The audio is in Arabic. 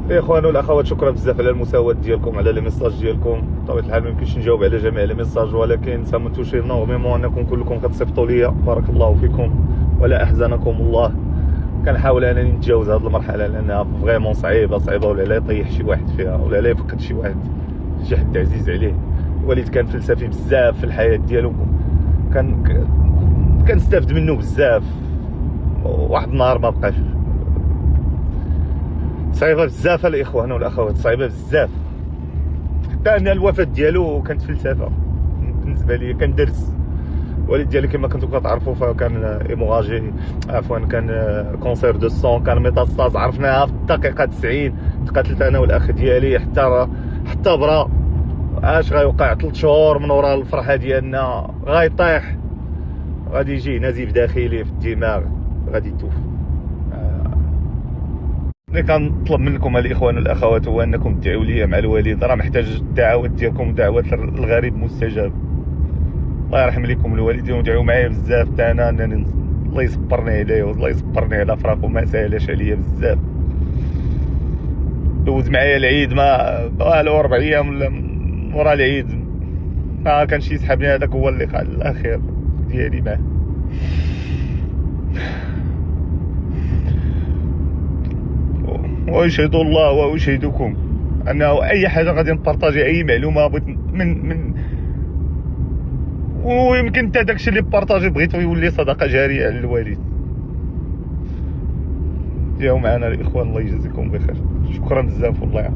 الاخوان والاخوات، شكرا بزاف على المساواة ديالكم، على لي ميساج ديالكم. بطبيعة الحال ما يمكنش نجاوب على جميع لي ميساج، ولكن سا متوشي نورميمون انكم كلكم كتصيفطوا ليا، بارك الله فيكم ولا احزنكم الله. كنحاول انني نتجاوز هذه المرحله لانها فريمون صعيبه، ولا لا يطيح شي واحد فيها، ولا لا يفقد شي واحد شي حد عزيز عليه. الوالد كان فلسفي بزاف في الحياه ديالو، كنستافد منه بزاف. واحد النهار ما بقاش. صعيبه بزاف الاخوان والاخوات، صعيبه بزاف. حتى انا الوفاه ديالو كانت فلسفه بالنسبه لي، كان درس. الوالد ديالي كما كنتو كتعرفوا فكان ايموراجي، عفوا كان كونسير دو سون، كان ميتاستاز عرفناها في الدقيقه 90. تقاتلت انا والاخ ديالي حتى برا. اش غيوقع 3 شهور من ورا الفرحه ديالنا غيطيح، غادي يجي نزيف داخلي في الدماغ، غادي يتوفى. اللي كنطلب منكم الاخوان والاخوات هو انكم تدعوا لي مع الوالد، راه محتاج الدعوات ديالكم، ودعوات الغريب مستجاب. الله يرحم لكم الوالدين، ودعوا معايا بزاف حتى انا انني الله يصبرني عليه، والله يصبرني على فراقو، ما ساهلاش عليا بزاف. دوز معايا العيد ما والو 4 ايام ولا ورا العيد ما كانش يسحبني. هذاك هو اللقاء الاخير ديالي معاه. واشهد الله واشهدكم انه اي حاجه غادي نبارطاجي، اي معلومه بغيت من ويمكن حتى داكشي اللي بارطاجي بغيتو يولي صدقه جاريه على الوالد. جاو معنا الاخوان، الله يجازيكم بخير، شكرا بزاف والله.